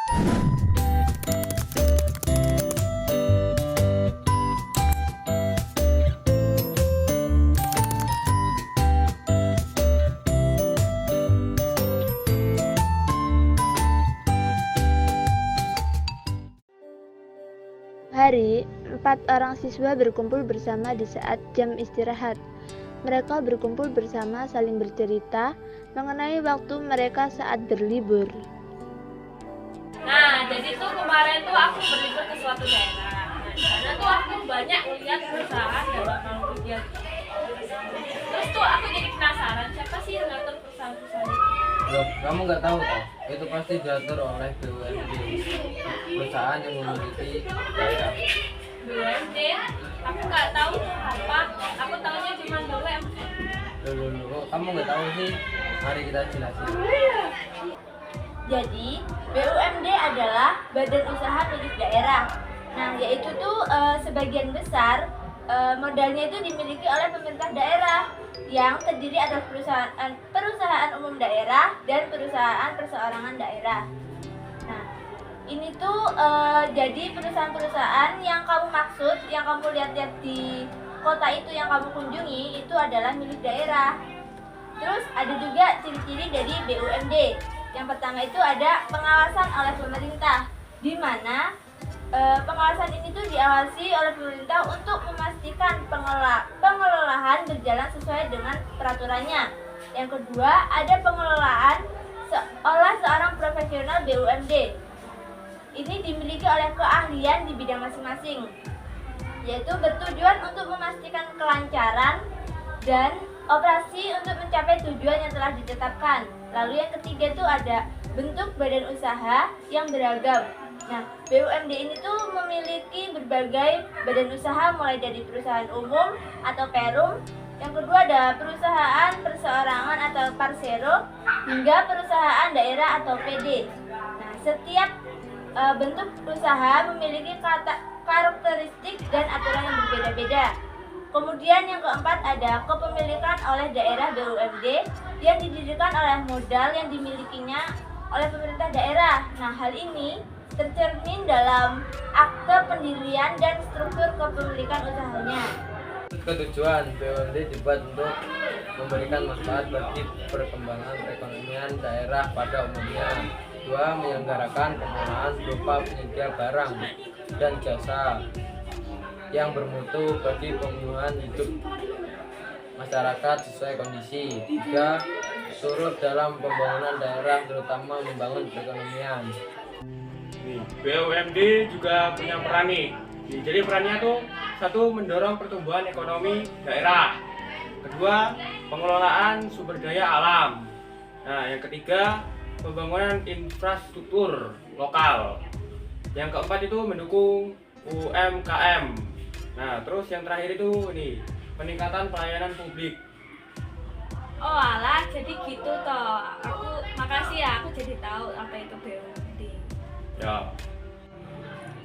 Hari, 4 orang siswa berkumpul bersama di saat jam istirahat. Mereka berkumpul bersama saling bercerita mengenai waktu mereka saat berlibur. Nah, jadi tuh kemarin tuh aku berlibur ke suatu daerah. Karena tuh aku banyak melihat perusahaan dan lapangan kerja. Terus tuh aku jadi penasaran, siapa sih yang ngatur perusahaan-perusahaan itu? Loh, kamu nggak tahu toh? Itu pasti diatur oleh BUMD, perusahaan yang memiliki daya. BUMD? Aku nggak tahu tuh apa. Aku tahunya cuma BUMD. Loh, kok kamu nggak tahu sih? Mari kita jelasin. Jadi, BUMD adalah badan usaha milik daerah. Nah, yaitu tuh sebagian besar modalnya itu dimiliki oleh pemerintah daerah yang terdiri atas perusahaan umum daerah dan perusahaan perseorangan daerah. Nah, ini tuh jadi perusahaan-perusahaan yang kamu maksud, yang kamu lihat-lihat di kota itu yang kamu kunjungi itu adalah milik daerah. Terus ada juga ciri-ciri dari BUMD. Yang pertama itu ada pengawasan oleh pemerintah, di mana pengawasan ini tuh diawasi oleh pemerintah untuk memastikan pengelolaan berjalan sesuai dengan peraturannya. Yang kedua, ada pengelolaan oleh seorang profesional BUMD. Ini dimiliki oleh keahlian di bidang masing-masing, yaitu bertujuan untuk memastikan kelancaran dan operasi untuk mencapai tujuan yang telah ditetapkan. Lalu yang ketiga itu ada bentuk badan usaha yang beragam. Nah, BUMD ini tuh memiliki berbagai badan usaha mulai dari perusahaan umum atau perum. Yang kedua ada perusahaan perseorangan atau parsero hingga perusahaan daerah atau PD. Nah, setiap bentuk usaha memiliki karakteristik dan aturan yang berbeda-beda. Kemudian yang keempat ada kepemilikan oleh daerah BUMD yang didirikan oleh modal yang dimilikinya oleh pemerintah daerah. Nah, hal ini tercermin dalam akte pendirian dan struktur kepemilikan usahanya. Ketujuan BUMD dibuat untuk memberikan manfaat bagi perkembangan perekonomian daerah pada umumnya. 2. Menyelenggarakan pengelolaan berupa penyedia barang dan jasa yang bermutu bagi pemenuhan hidup masyarakat sesuai kondisi. 3. Turut dalam pembangunan daerah, terutama membangun perekonomian. BUMD juga punya peran nih. Jadi perannya tuh satu, mendorong pertumbuhan ekonomi daerah. Kedua, pengelolaan sumber daya alam. Nah, yang ketiga, pembangunan infrastruktur lokal. Yang keempat itu mendukung UMKM. Nah, terus yang terakhir itu ini peningkatan pelayanan publik. Oh alah, jadi gitu toh. Makasih ya, aku jadi tahu apa itu BUMD. Ya.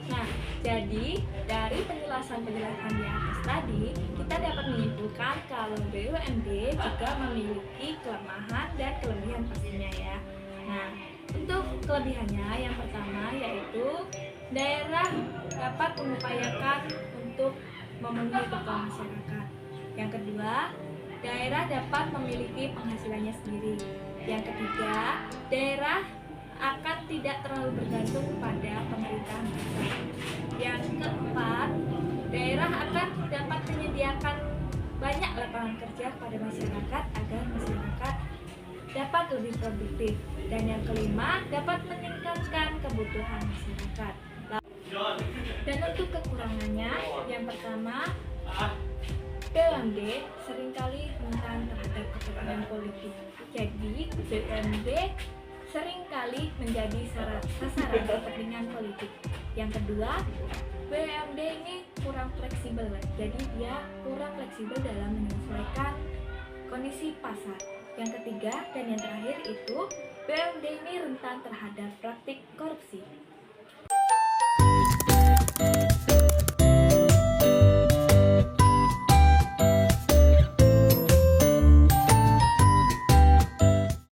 Nah, jadi dari penjelasan di atas tadi, kita dapat menyimpulkan kalau BUMD juga memiliki kelemahan dan kelebihan pastinya ya. Nah, untuk kelebihannya yang pertama yaitu daerah dapat mengupayakan untuk memenuhi kebutuhan masyarakat. Yang kedua, daerah dapat memiliki penghasilannya sendiri. Yang ketiga, daerah akan tidak terlalu bergantung pada pemerintahan pusat. Yang keempat, daerah akan dapat menyediakan banyak lapangan kerja kepada masyarakat agar masyarakat dapat lebih produktif. Dan yang kelima, dapat meningkatkan kebutuhan masyarakat. Dan untuk kekurangannya, yang pertama, BUMD seringkali rentan terhadap kepentingan politik. Jadi, BUMD seringkali menjadi sasaran kepentingan politik. Yang kedua, BUMD ini kurang fleksibel, jadi dia kurang fleksibel dalam menyesuaikan kondisi pasar. Yang ketiga dan yang terakhir itu, BUMD ini rentan terhadap praktik korupsi.